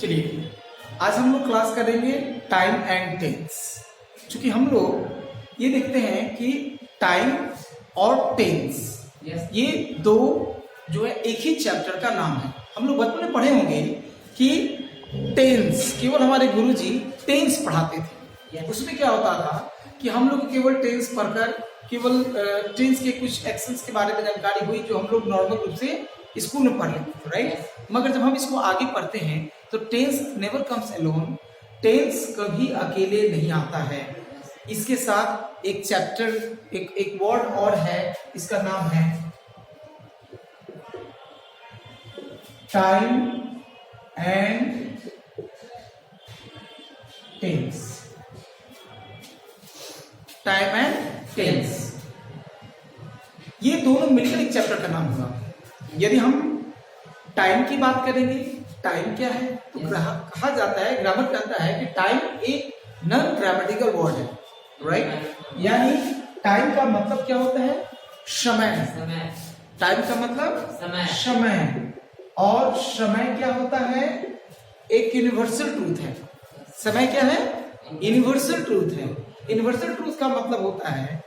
चलिए आज हम लोग क्लास करेंगे टाइम एंड टेंस। क्योंकि हम लोग ये देखते हैं कि टाइम और टेंस ये दो जो है एक ही चैप्टर का नाम है। हम लोग बचपन में पढ़े होंगे कि टेंस केवल हमारे गुरुजी टेंस पढ़ाते थे। उसमें क्या होता था कि हम लोग केवल टेंस पढ़कर केवल टेंस के कुछ एक्शंस के बारे में जानकारी हुई जो हम लोग नॉर्मल रूप से स्कूल में पढ़ लेते थे, राइट। मगर जब हम इसको आगे पढ़ते हैं तो tense never comes alone, tense कभी अकेले नहीं आता है। इसके साथ एक चैप्टर एक वर्ड और है, इसका नाम है time and tense. Time and tense ये दोनों मिलकर एक चैप्टर का नाम होगा। यदि हम टाइम की बात करेंगे, टाइम क्या है तो कहा जाता है, ग्रामर कहता है कि टाइम एक नॉन ग्रामेटिकल वर्ड है, राइट। यानी टाइम का मतलब क्या होता है? समय। टाइम का मतलब समय। और समय क्या होता है? एक यूनिवर्सल ट्रूथ है। समय क्या है? यूनिवर्सल ट्रूथ है। यूनिवर्सल ट्रूथ का मतलब होता है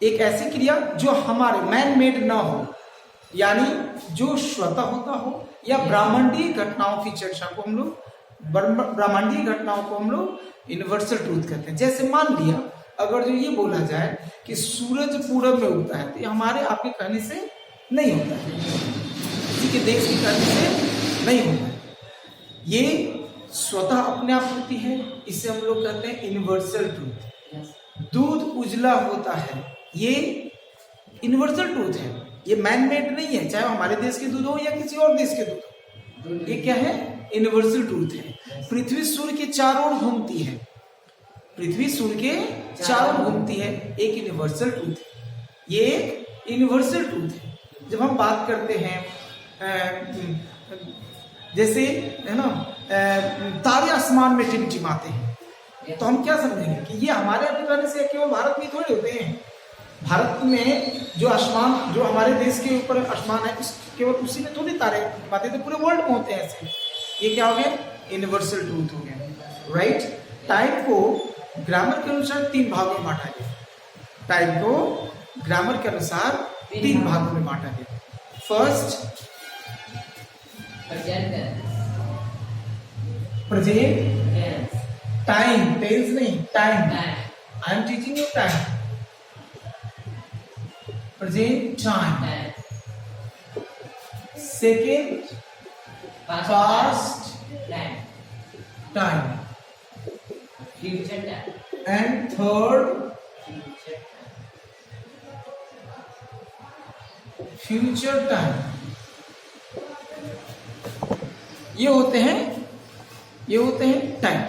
एक ऐसी क्रिया जो हमारे मैन मेड ना हो, यानी जो स्वतः होता हो, या ब्रह्मांडीय घटनाओं की चर्चा को हम लोग ब्रह्मांडीय घटनाओं को हम लोग यूनिवर्सल ट्रूथ कहते हैं। जैसे मान लिया अगर जो ये बोला जाए कि सूरज पूरब में उगता है तो ये हमारे आपके कहने से नहीं होता है, किसी के देश के कहने से नहीं होता है, ये स्वतः अपने आप होती है। इसे हम लोग कहते हैं यूनिवर्सल ट्रूथ। दूध उजला होता है, ये यूनिवर्सल ट्रूथ है, ये मैन मेड नहीं है। चाहे हमारे देश के दूध हो या किसी और देश के दूध हो, ये क्या है? यूनिवर्सल ट्रूथ है। पृथ्वी सूर्य के चारों ओर घूमती है, पृथ्वी सूर्य के चारों ओर घूमती है, एक यूनिवर्सल ट्रूथ है। ये एक यूनिवर्सल ट्रूथ है। जब हम बात करते हैं जैसे है ना तारे आसमान में टिमटिमाते हैं, तो हम क्या समझेंगे कि ये हमारे कहने से केवल भारत में थोड़े होते हैं। भारत में जो आसमान, जो हमारे देश के ऊपर आसमान है, केवल उसी में थोड़ी तारे टिमटिमाते हैं, तो पूरे वर्ल्ड में होते हैं ऐसे। ये क्या हो गया? यूनिवर्सल ट्रूथ हो गया, राइट। टाइम को ग्रामर के अनुसार 3 भागों में बांटा गया। टाइम को ग्रामर के अनुसार 3 भागों में बांटा गया। फर्स्ट प्रेजेंट टाइम, टेंस नहीं, time. I am teaching you time, present time. Second past time, and third future time. ये होते हैं टाइम,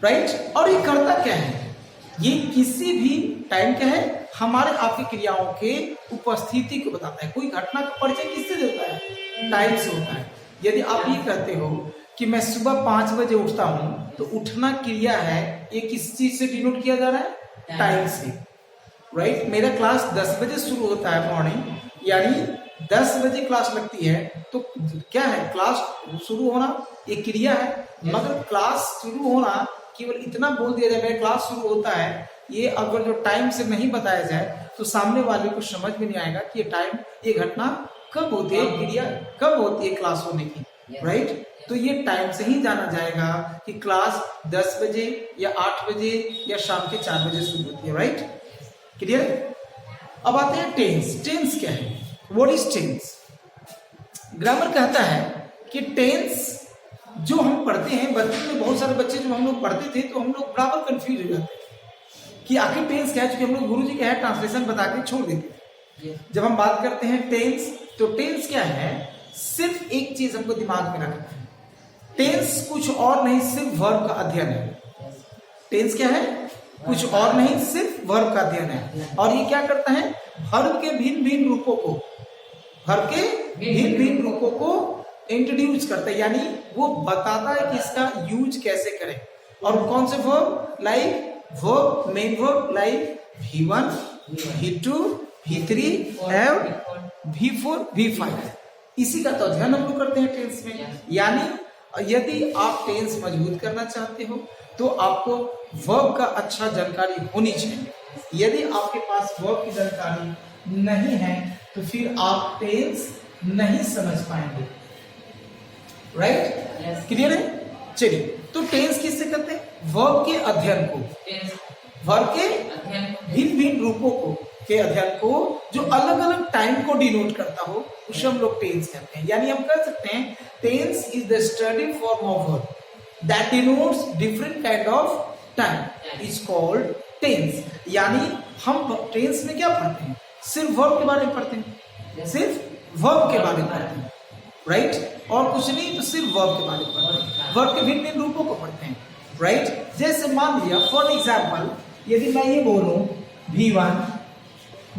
राइट। और ये करता क्या है? ये किसी भी टाइम क्या है? हमारे आपकी क्रियाओं के उपस्थिति को बताता है। कोई घटना का परिचय किससे देता है? टाइम से होता है। यदि आप ये कहते हो कि मैं सुबह 5 बजे उठता हूं, तो उठना क्रिया है, ये किस चीज से डिनोट किया जा रहा है? टाइम से, राइट। मेरा क्लास 10 बजे शुरू होता है मॉर्निंग, यानी 10 बजे क्लास लगती है, तो क्या है? क्लास शुरू होना एक क्रिया है। मगर क्लास शुरू होना केवल इतना बोल दिया जाए मेरा क्लास शुरू होता है, ये अगर जो टाइम से नहीं बताया जाए तो सामने वाले को समझ में नहीं आएगा कि ये टाइम, ये घटना कब होती है, क्रिया कब होती है क्लास होने की, राइट। तो ये टाइम से ही जाना जाएगा कि क्लास 10 बजे या 8 बजे या शाम के 4 बजे शुरू होती है, राइट। क्लियर? अब आते हैं टेंस। टेंस क्या है? What is tense? ग्रामर कहता है कि टेंस जो हम पढ़ते हैं, बचपन में बहुत सारे बच्चे जो हम लोग पढ़ते थे तो हम लोग बराबर कंफ्यूज हो जाते हैं कि आखिर टेंस क्या है, क्योंकि हम लोग गुरुजी क्या है ट्रांसलेशन बता के छोड़ देते हैं। जब हम बात करते हैं टेंस, तो टेंस क्या है? सिर्फ एक चीज हमको दिमाग में रखना है, टेंस कुछ और नहीं, सिर्फ वर्ब का अध्ययन है। टेंस क्या है? कुछ और नहीं, सिर्फ वर्ब का अध्ययन है। और ये क्या करता है? वर्ब के भिन्न भिन्न रूपों को, वर्ब के भिन्न भिन्न रूपों को इंट्रोड्यूस करता है, यानी वो बताता है कि इसका यूज कैसे करें। और कौन से verb? Like verb, main verb like V1, V2, V3 और V4, V5। इसी का तो अध्ययन हम लोग करते हैं टेंस में। यानी यदि आप टेंस मजबूत करना चाहते हो तो आपको वर्ब का अच्छा जानकारी होनी चाहिए। यदि आपके पास वर्ब की जानकारी नहीं है तो फिर आप टेंस नहीं समझ पाएंगे। राइट? क्लियर है? चलिए, तो टेंस किससे करते हैं? वर्ब के अध्ययन को, वर्ब के भिन्न भिन्न रूपों को के अध्ययन को जो अलग अलग टाइम को डिनोट करता हो उसे हम लोग टेंस कहते हैं। यानी हम कह सकते हैं tense is the study form of verb that denotes different kind of time is called tense. यानी हम टेंस में क्या पढ़ते हैं? सिर्फ वर्ब के बारे में पढ़ते हैं, सिर्फ वर्ब के बारे में पढ़ते हैं। राइट? और कुछ नहीं, तो सिर्फ वर्ब के बारे में पढ़ते हैं, वर्ब के भिन्न भिन्न रूपों को पढ़ते हैं। राइट? जैसे मान लिया फॉर एग्जाम्पल, यदि मैं ये बोलूं V1,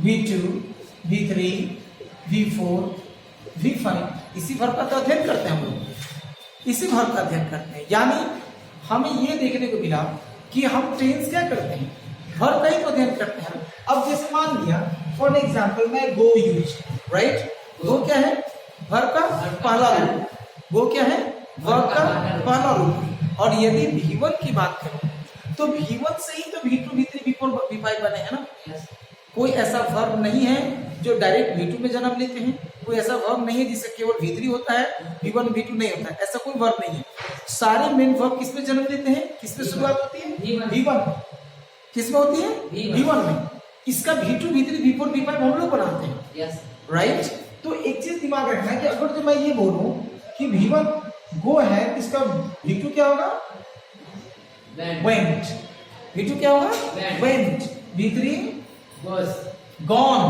V2, V3, V4, V5, इसी वर्ब का तो अध्ययन करते हैं हम लोग, इसी वर्ब का अध्ययन करते हैं। यानी हमें ये देखने को मिला कि हम टेंस क्या करते हैं? वर्ब का ही तो अध्ययन करते हैं। अब जैसे मान लिया फॉर एग्जाम्पल मैं गो यूज, राइट? गो क्या है? वर्ब का पहला रूप। गो क्या है? वर्ब का पहला रूप। और यदि V1 की बात करूं तो V1 से ही तो V2, V3, V4, V5 बने हैं ना। कोई ऐसा वर्ब नहीं है जो डायरेक्ट V2 में जन्म लेते हैं, कोई ऐसा वर्ब नहीं है जिससे केवल V3 होता है, V1 V2 नहीं होता है, ऐसा कोई वर्ब नहीं है। सारे मेन वर्ब किस में जन्म लेते हैं? किस में शुरुआत होती है? V1। किस में होती है? V1 में। इसका V2, V3, V4, V5 हम लोग बनाते हैं। राइट? तो एक चीज दिमाग रखना है कि अगर जो मैं ये बोलूं कि V1 गो है, इसका V2 क्या होगा? went। V2 क्या होगा? went। V3 gone।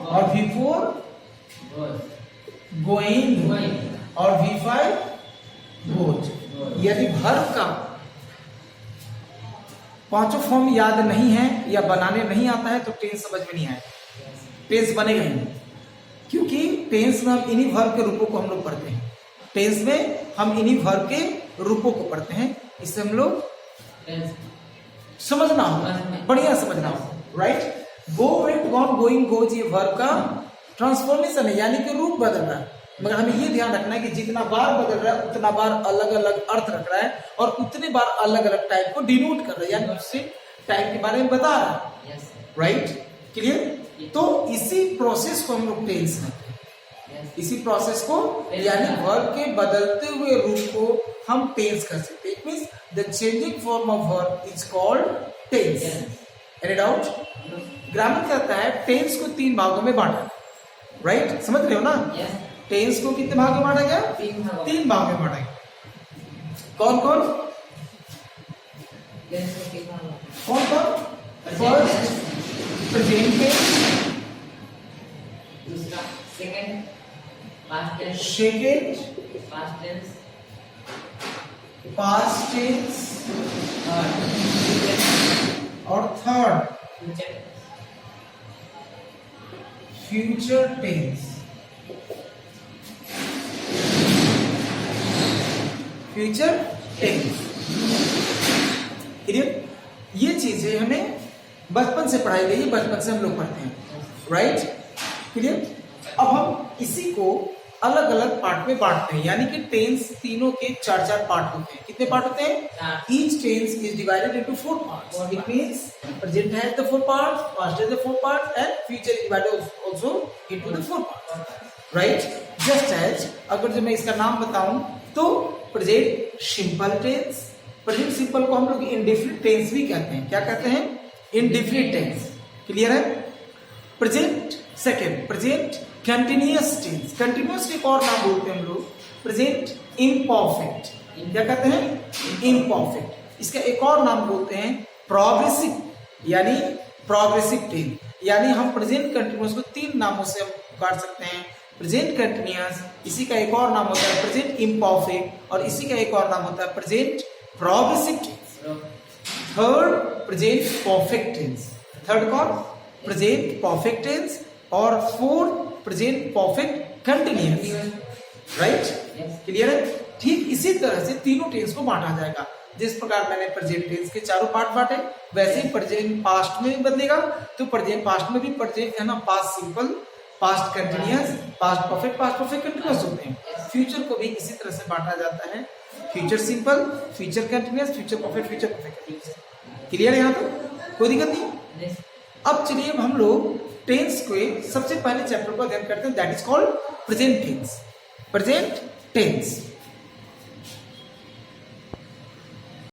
और V4 going। और V5 goes। यदि वर्ब का पांचों फॉर्म याद नहीं है या बनाने नहीं आता है तो टेंस समझ में नहीं आएगा, टेंस बनेगा ही नहीं। क्योंकि टेंस में हम इन्हीं वर्ब के रूपों को हम लोग पढ़ते हैं, टेंस में हम इन्हीं वर्ब के रूपों को पढ़ते हैं। इससे हम लोग समझना हो, बढ़िया समझना हो। राइट? गो, वेंट, गॉन, गोइंग, गोज ये वर्ब का ट्रांसफॉर्मेशन है, यानी कि रूप बदल रहा है। मगर हमें ये ध्यान रखना है कि जितना बार बदल रहा है उतना बार अलग अलग अर्थ रख रहा है और उतने बार अलग अलग टाइप को डिनोट कर रहा है, यानी उससे टाइप के बारे में बता रहा है। राइट? क्लियर? तो इसी प्रोसेस को हम लोग टेंस कहते हैं, इसी प्रोसेस को यानी वर्ब के बदलते हुए रूप को हम टेंस कर सकते हैं। It means the changing form of verb is called tense. Any doubt? Grammar कहता है टेंस को 3 भागों में बांटा। राइट? समझ रहे हो ना? टेंस को कितने भाग में बांटा गया? 3 भाग में बांटा गया। कौन कौन? कौन कौन? फर्स्ट प्रेजेंट टेंस, दूसरा second past tense, second past tense, past tense और third future tense. Future tense. ये चीजें हमें बचपन से पढ़ाई गई है, बचपन से हम लोग पढ़ते हैं। राइट? क्लियर? अब हम इसी को अलग अलग पार्ट में बांटते हैं, यानी कि टेंस तीनों के 4-4 पार्ट होते हैं। कितने पार्ट होते हैं? Each tense is divided into 4 parts. It means present has the 4 parts, past has the 4 parts and future is divided also into the 4 parts. Right? Just as अगर जो मैं इसका नाम बताऊं तो present simple tense, present simple को हम लोग इंडेफिनिट टेंस भी कहते हैं। क्या कहते हैं? Indefinite tense. क्लियर है? Present second, present continuous tense. Continuous के एक और नाम बोलते हैं हम लोग प्रेजेंट इम्परफेक्ट। क्या कहते हैं? इम्परफेक्ट। इसका एक और नाम बोलते हैं प्रोग्रेसिव, यानी प्रोग्रेसिव टेंस। यानी हम प्रेजेंट कंटिन्यूअस को 3 नामों से हम काट सकते हैं। प्रेजेंट कंटिन्यूअस, इसी का एक और नाम होता है प्रेजेंट इम्परफेक्ट, और इसी का एक और नाम होता है present progressive tense. Third present perfect tense. Third कौन? Present perfect tense. और fourth present perfect continuous. Right? Clear है? ठीक इसी तरह से तीनों टेंस को बांटा जाएगा। जिस प्रकार मैंने प्रेजेंट टेंस के 4 पार्ट बांटे, वैसे ही प्रेजेंट पास्ट में बदलेगा। तो प्रेजेंट पास्ट में भी प्रेजेंट है ना, past simple, past continuous, past perfect continuous होते हैं। फ्यूचर को भी इसी तरह से बांटा जाता है, future simple, future continuous, future perfect continuous. Clear है यहाँ तक? कोई दिक्कत नहीं। Yes. अब चलिए अब हम लोग टेंस के सबसे पहले चैप्टर को अध्ययन करते हैं, that is called present tense. Present tense